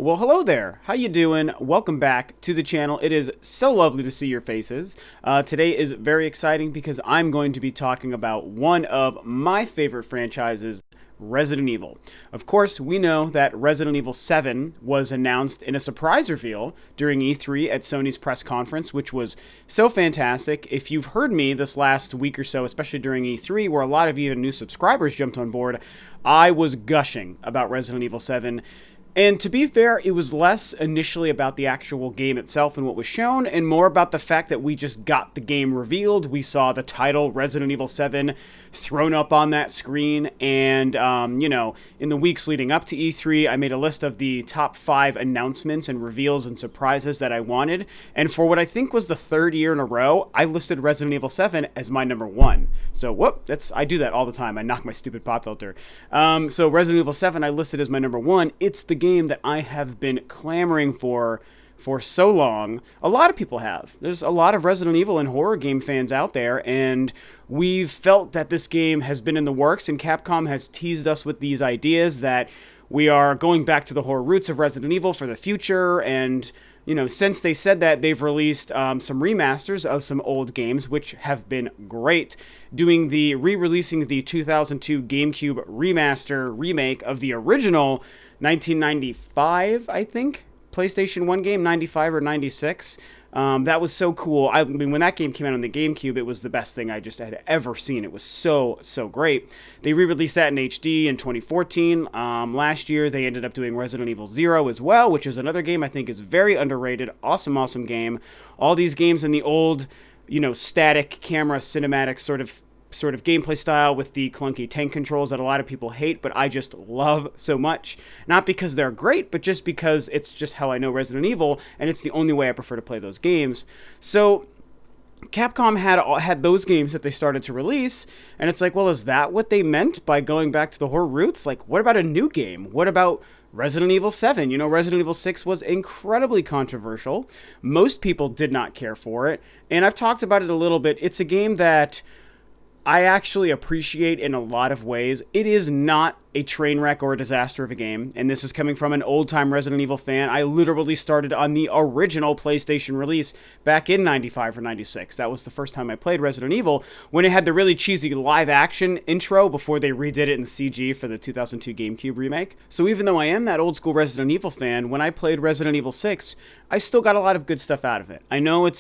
Well, hello there. How you doing? Welcome back to the channel. It is so lovely to see your faces. Today is very exciting because I'm going to be talking about one of my favorite franchises, Resident Evil. Of course, we know that Resident Evil 7 was announced in a surprise reveal during E3 at Sony's press conference, which was so fantastic. If you've heard me this last week or so, especially during E3, where a lot of even new subscribers jumped on board, I was gushing about Resident Evil 7. And to be fair, it was less initially about the actual game itself and what was shown, and more about the fact that we just got the game revealed. We saw the title, Resident Evil 7, thrown up on that screen, and, in the weeks leading up to E3, I made a list of the top 5 announcements and reveals and surprises that I wanted, and for what I think was the third year in a row, I listed Resident Evil 7 as my number 1. So, I do that all the time. I knock my stupid pop filter. So Resident Evil 7 I listed as my number 1. It's the game that I have been clamoring for so long. A lot of people have. There's a lot of Resident Evil and horror game fans out there, and we've felt that this game has been in the works, and Capcom has teased us with these ideas that we are going back to the horror roots of Resident Evil for the future, and since they said that, they've released some remasters of some old games, which have been great. Re-releasing the 2002 GameCube remaster remake of the original 1995, I think, PlayStation 1 game, 95 or 96. That was so cool. I mean, when that game came out on the GameCube, it was the best thing I just had ever seen. It was so great. They re-released that in HD in 2014. Last year, they ended up doing Resident Evil 0 as well, which is another game I think is very underrated. Awesome game. All these games in the old, static camera cinematic sort of gameplay style with the clunky tank controls that a lot of people hate, but I just love so much. Not because they're great, but just because it's just how I know Resident Evil, and it's the only way I prefer to play those games. So Capcom had those games that they started to release, and it's like, well, is that what they meant by going back to the horror roots? Like, what about a new game? What about Resident Evil 7? Resident Evil 6 was incredibly controversial. Most people did not care for it, and I've talked about it a little bit. It's a game that I actually appreciate in a lot of ways. It is not a train wreck or a disaster of a game, and this is coming from an old-time Resident Evil fan. I literally started on the original PlayStation release back in 95 or 96. That was the first time I played Resident Evil, when it had the really cheesy live-action intro before they redid it in CG for the 2002 GameCube remake. So even though I am that old-school Resident Evil fan, when I played Resident Evil 6, I still got a lot of good stuff out of it. I know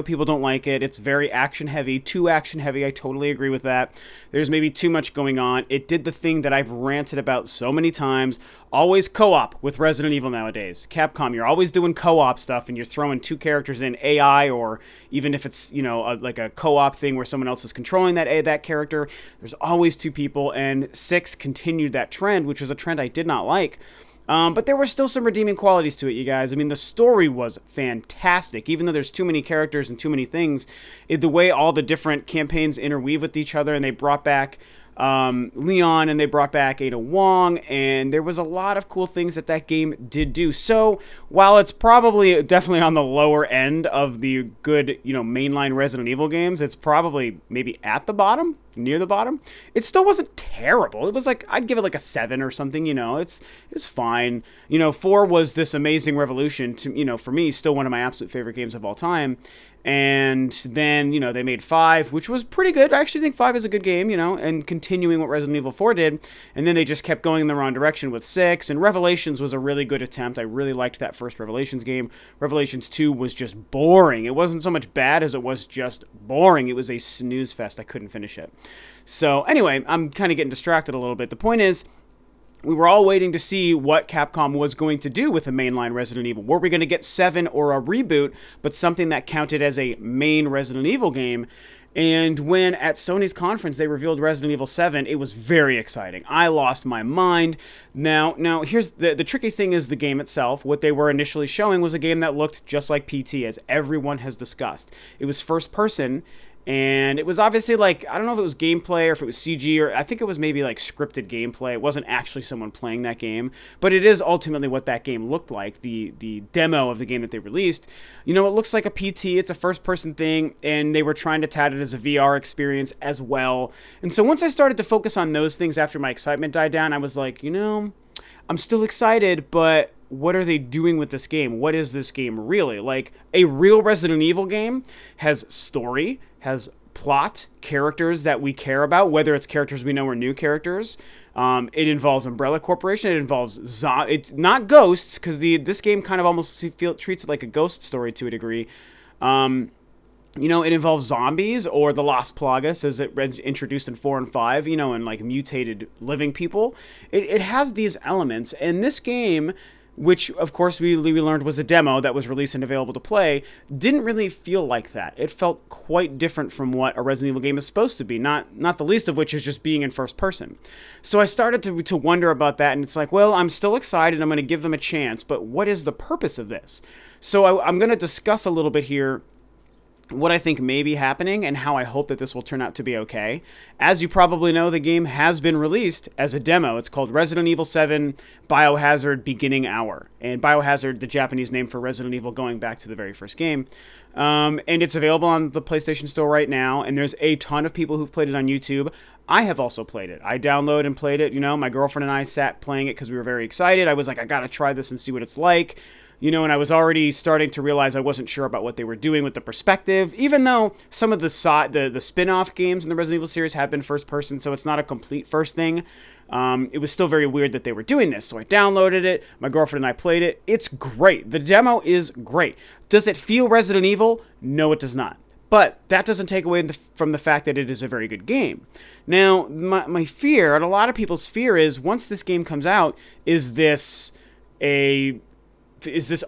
people don't like it. It's very action-heavy, too action-heavy. I totally agree with that. There's maybe too much going on. It did the thing that I've ranted about so many times. Always co-op with Resident Evil nowadays. Capcom, you're always doing co-op stuff, and you're throwing 2 characters in AI, or even if it's like a co-op thing where someone else is controlling that character, there's always 2 people. And 6 continued that trend, which was a trend I did not like. But there were still some redeeming qualities to it, you guys. I mean, the story was fantastic. Even though there's too many characters and too many things, the way all the different campaigns interweave with each other, and they brought back Leon, and they brought back Ada Wong, and there was a lot of cool things that game did do. So while it's probably definitely on the lower end of the good, mainline Resident Evil games, it's probably maybe at the bottom, near the bottom. It still wasn't terrible. It was like, I'd give it like a 7 or something. It's fine. 4 was this amazing revolution to, for me, still one of my absolute favorite games of all time. And then, they made 5, which was pretty good. I actually think 5 is a good game, and continuing what Resident Evil 4 did. And then they just kept going in the wrong direction with 6. And Revelations was a really good attempt. I really liked that first Revelations game. Revelations 2 was just boring. It wasn't so much bad as it was just boring. It was a snooze fest. I couldn't finish it. So anyway, I'm kind of getting distracted a little bit. The point is, we were all waiting to see what Capcom was going to do with the mainline Resident Evil. Were we going to get 7 or a reboot, but something that counted as a main Resident Evil game? And when at Sony's conference they revealed Resident Evil 7, it was very exciting. I lost my mind. Now here's the tricky thing is the game itself. What they were initially showing was a game that looked just like PT, as everyone has discussed. It was first person, and it was obviously like, I don't know if it was gameplay or if it was CG, or I think it was maybe like scripted gameplay. It wasn't actually someone playing that game, but it is ultimately what that game looked like, the demo of the game that they released. It looks like a PT, it's a first-person thing, and they were trying to tout it as a VR experience as well. And so once I started to focus on those things after my excitement died down, I was like, I'm still excited, but what are they doing with this game? What is this game really? Like, a real Resident Evil game has story, has plot, characters that we care about, whether it's characters we know or new characters. It involves Umbrella Corporation. It involves it's not ghosts, because this game kind of almost treats it like a ghost story to a degree. It involves zombies, or the Las Plagas, as it introduced in 4 and 5, and like mutated living people. It has these elements, and this game, which of course we learned was a demo that was released and available to play, didn't really feel like that. It felt quite different from what a Resident Evil game is supposed to be, not the least of which is just being in first person. So I started to wonder about that, and it's like, well, I'm still excited, I'm going to give them a chance, but what is the purpose of this? So I'm going to discuss a little bit here what I think may be happening and how I hope that this will turn out to be okay. As you probably know, the game has been released as a demo. It's called Resident Evil 7 Biohazard Beginning Hour. And Biohazard, the Japanese name for Resident Evil, going back to the very first game. And it's available on the PlayStation Store right now, and there's a ton of people who've played it on YouTube. I have also played it. I downloaded and played it. My girlfriend and I sat playing it because we were very excited. I was like, I gotta try this and see what it's like. And I was already starting to realize I wasn't sure about what they were doing with the perspective, even though some of the spin-off games in the Resident Evil series have been first person, so it's not a complete first thing. It was still very weird that they were doing this, so I downloaded it, my girlfriend and I played it. It's great. The demo is great. Does it feel Resident Evil? No, it does not. But that doesn't take away from the fact that it is a very good game. Now, my fear, and a lot of people's fear, is once this game comes out, is this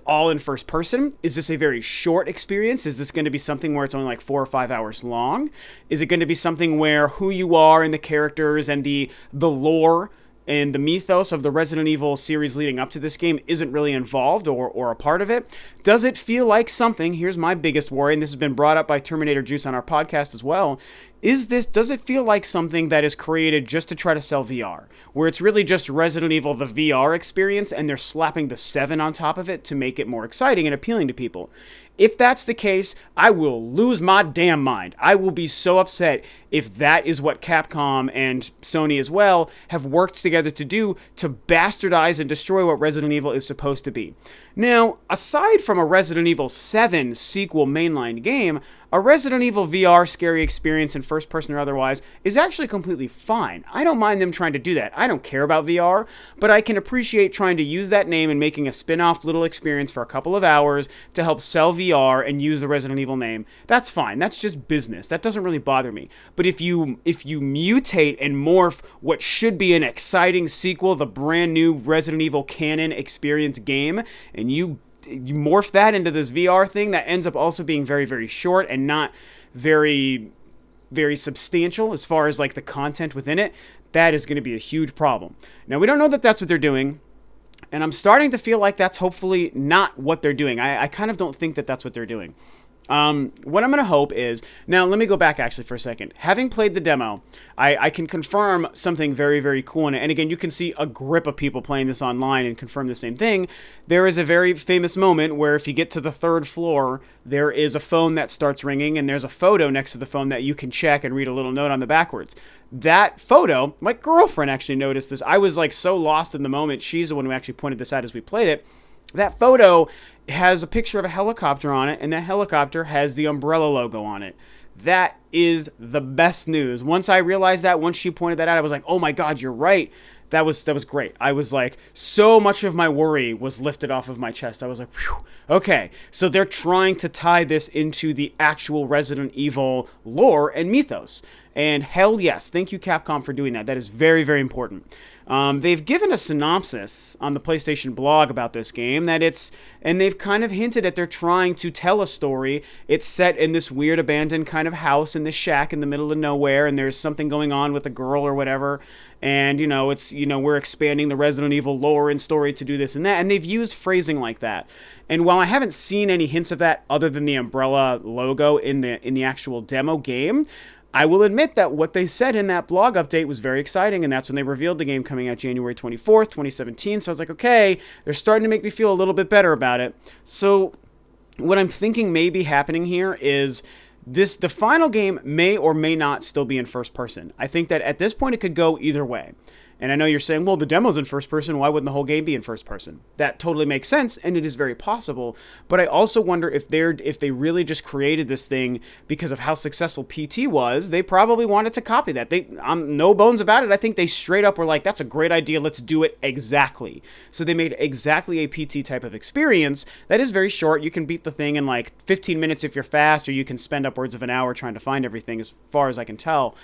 all in first person? Is this a very short experience? Is this going to be something where it's only like 4 or 5 hours long? Is it going to be something where who you are and the characters and the lore and the mythos of the Resident Evil series leading up to this game isn't really involved or a part of it? Does it feel like something? Here's my biggest worry, and this has been brought up by Terminator Juice on our podcast as well. Does it feel like something that is created just to try to sell VR, where it's really just Resident Evil, the VR experience, and they're slapping the 7 on top of it to make it more exciting and appealing to people? If that's the case, I will lose my damn mind. I will be so upset if that is what Capcom and Sony as well have worked together to do, to bastardize and destroy what Resident Evil is supposed to be. Now, aside from a Resident Evil 7 sequel mainline game, a Resident Evil VR scary experience in first person or otherwise is actually completely fine. I don't mind them trying to do that. I don't care about VR, but I can appreciate trying to use that name and making a spin-off little experience for a couple of hours to help sell VR and use the Resident Evil name. That's fine. That's just business. That doesn't really bother me. But if you mutate and morph what should be an exciting sequel, the brand new Resident Evil canon experience game, and you morph that into this VR thing that ends up also being very, very short and not very, very substantial as far as like the content within it, that is going to be a huge problem. Now, we don't know that that's what they're doing, and I'm starting to feel like that's hopefully not what they're doing. I kind of don't think that that's what they're doing. What I'm going to hope is, now let me go back actually for a second. Having played the demo, I can confirm something very, very cool. And again, you can see a grip of people playing this online and confirm the same thing. There is a very famous moment where if you get to the 3rd floor, there is a phone that starts ringing, and there's a photo next to the phone that you can check and read a little note on the backwards. That photo, my girlfriend actually noticed this. I was like so lost in the moment. She's the one who actually pointed this out as we played it. That photo has a picture of a helicopter on it, and that helicopter has the Umbrella logo on it. That is the best news. Once I realized that, once she pointed that out, I was like, oh my God, you're right. That was great. I was like, so much of my worry was lifted off of my chest. I was like, whew, okay. So they're trying to tie this into the actual Resident Evil lore and mythos. And hell yes, thank you Capcom for doing that. That is very, very important. They've given a synopsis on the PlayStation blog about this game and they've kind of hinted at they're trying to tell a story. It's set in this weird abandoned kind of house in this shack in the middle of nowhere, and there's something going on with a girl or whatever. And, we're expanding the Resident Evil lore and story to do this and that. And they've used phrasing like that. And while I haven't seen any hints of that other than the Umbrella logo in the actual demo game, I will admit that what they said in that blog update was very exciting, and that's when they revealed the game coming out January 24th, 2017. So I was like, okay, they're starting to make me feel a little bit better about it. So what I'm thinking may be happening here is the final game may or may not still be in first person. I think that at this point it could go either way. And I know you're saying, well, the demo's in first person. Why wouldn't the whole game be in first person? That totally makes sense, and it is very possible. But I also wonder if they really just created this thing because of how successful PT was. They probably wanted to copy that. I'm no bones about it. I think they straight up were like, that's a great idea. Let's do it exactly. So they made exactly a PT type of experience that is very short. You can beat the thing in like 15 minutes if you're fast, or you can spend upwards of an hour trying to find everything, as far as I can tell.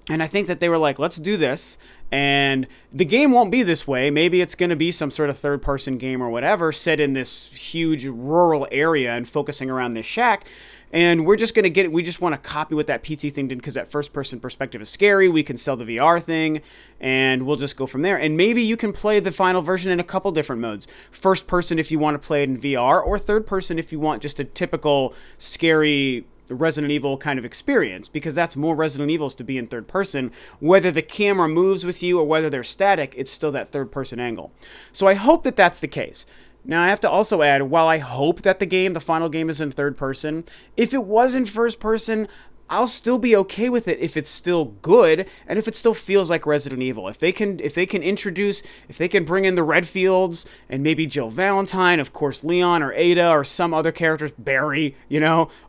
And I think that they were like, let's do this. And the game won't be this way. Maybe it's going to be some sort of third-person game or whatever, set in this huge rural area and focusing around this shack. And we're just going to we just want to copy what that PT thing did, because that first-person perspective is scary. We can sell the VR thing, and we'll just go from there. And maybe you can play the final version in a couple different modes. First person if you want to play it in VR, or third person if you want just a typical scary Resident Evil kind of experience, because that's more Resident Evils to be in third person. Whether the camera moves with you or whether they're static, it's still that third person angle. So I hope that that's the case. Now, I have to also add, while I hope that the final game is in third person, if it was in first person, I'll still be okay with it if it's still good and if it still feels like Resident Evil. If they can bring in the Redfields and maybe Jill Valentine, of course Leon or Ada or some other characters, Barry,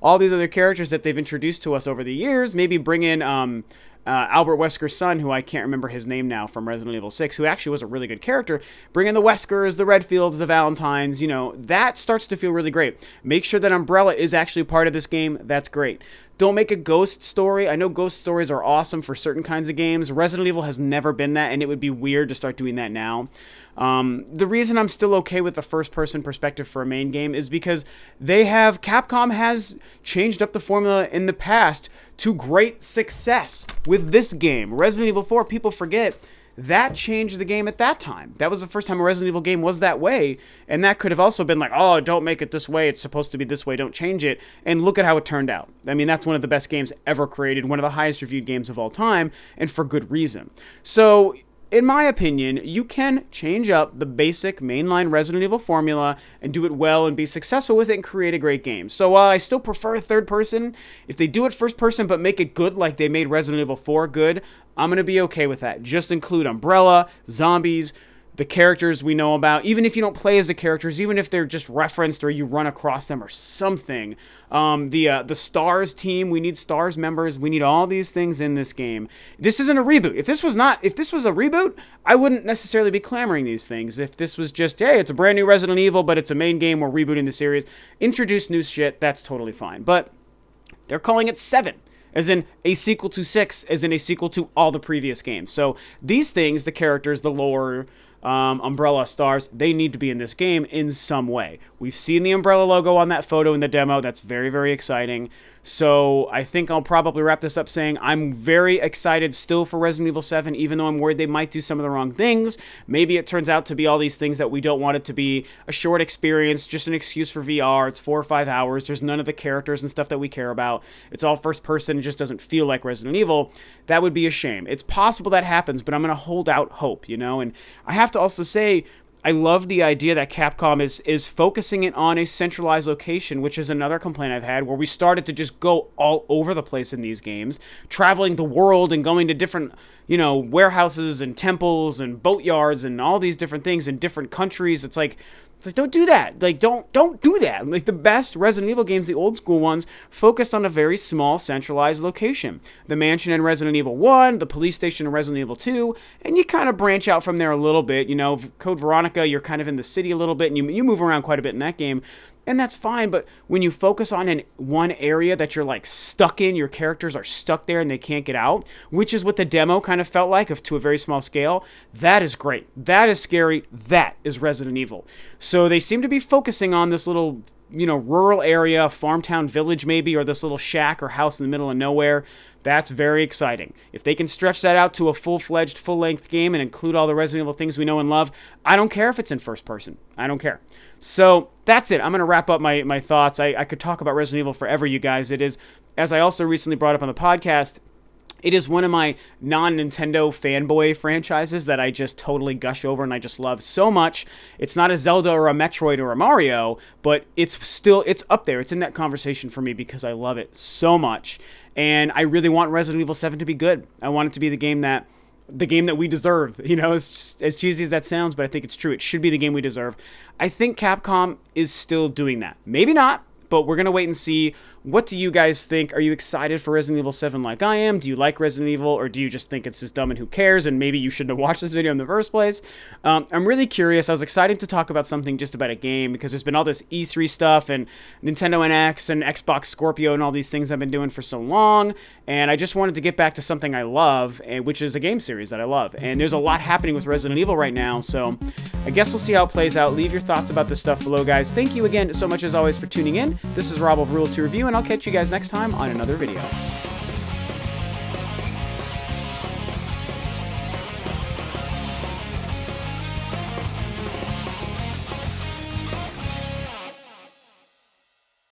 all these other characters that they've introduced to us over the years, maybe bring in Albert Wesker's son, who I can't remember his name now, from Resident Evil 6, who actually was a really good character. Bring in the Weskers, the Redfields, the Valentines, that starts to feel really great. Make sure that Umbrella is actually part of this game. That's great. Don't make a ghost story. I know ghost stories are awesome for certain kinds of games. Resident Evil has never been that, and it would be weird to start doing that now. The reason I'm still okay with the first-person perspective for a main game is because Capcom has changed up the formula in the past to great success with this game. Resident Evil 4, people forget, that changed the game at that time. That was the first time a Resident Evil game was that way, and that could have also been like, oh, don't make it this way, it's supposed to be this way, don't change it, and look at how it turned out. I mean, that's one of the best games ever created, one of the highest reviewed games of all time, and for good reason. So, in my opinion, you can change up the basic mainline Resident Evil formula and do it well and be successful with it and create a great game. So while I still prefer third person, if they do it first person but make it good like they made Resident Evil 4 good, I'm going to be okay with that. Just include Umbrella, zombies, the characters we know about, even if you don't play as the characters, even if they're just referenced or you run across them or something. The STARS team, we need STARS members, we need all these things in this game. This isn't a reboot. If this was a reboot, I wouldn't necessarily be clamoring these things. If this was just, hey, it's a brand new Resident Evil, but it's a main game, we're rebooting the series, introduce new shit, that's totally fine. But they're calling it 7. As in a sequel to 6, as in a sequel to all the previous games. So these things, the characters, the lore, Umbrella, STARS, they need to be in this game in some way. We've seen the Umbrella logo on that photo in the demo. That's very, very exciting. So I think I'll probably wrap this up saying I'm very excited still for Resident Evil 7, even though I'm worried they might do some of the wrong things. Maybe it turns out to be all these things that we don't want it to be. A short experience, just an excuse for VR. It's 4 or 5 hours. There's none of the characters and stuff that we care about. It's all first person. It just doesn't feel like Resident Evil. That would be a shame. It's possible that happens, but I'm going to hold out hope, And I have to also say, I love the idea that Capcom is focusing it on a centralized location, which is another complaint I've had, where we started to just go all over the place in these games, traveling the world and going to different, warehouses and temples and boatyards and all these different things in different countries. It's like, don't do that. Like, don't do that. Like, the best Resident Evil games, the old school ones, focused on a very small, centralized location. The mansion in Resident Evil 1, the police station in Resident Evil 2, and you kind of branch out from there a little bit. Code Veronica, you're kind of in the city a little bit, and you move around quite a bit in that game. And that's fine, but when you focus on one area that you're like stuck in, your characters are stuck there and they can't get out, which is what the demo kind of felt like, to a very small scale, that is great. That is scary. That is Resident Evil. So they seem to be focusing on this little, rural area, farm town village maybe, or this little shack or house in the middle of nowhere. That's very exciting. If they can stretch that out to a full-fledged, full-length game and include all the Resident Evil things we know and love, I don't care if it's in first person. I don't care. So that's it. I'm going to wrap up my thoughts. I could talk about Resident Evil forever, you guys. It is, as I also recently brought up on the podcast, it is one of my non-Nintendo fanboy franchises that I just totally gush over and I just love so much. It's not a Zelda or a Metroid or a Mario, but it's up there. It's in that conversation for me because I love it so much. And I really want Resident Evil 7 to be good. I want it to be the game that the game that we deserve. You know, it's just as cheesy as that sounds, but I think it's true. It should be the game we deserve. I think Capcom is still doing that. Maybe not, but we're going to wait and see. What do you guys think? Are you excited for Resident Evil 7 like I am? Do you like Resident Evil, or do you just think it's just dumb and who cares, and maybe you shouldn't have watched this video in the first place? I'm really curious. I was excited to talk about something just about a game because there's been all this E3 stuff and Nintendo NX and Xbox Scorpio and all these things I've been doing for so long, and I just wanted to get back to something I love, which is a game series that I love. And there's a lot happening with Resident Evil right now, so I guess we'll see how it plays out. Leave your thoughts about this stuff below, guys. Thank you again so much as always for tuning in. This is Rob of Rule 2 Review, and I'll catch you guys next time on another video.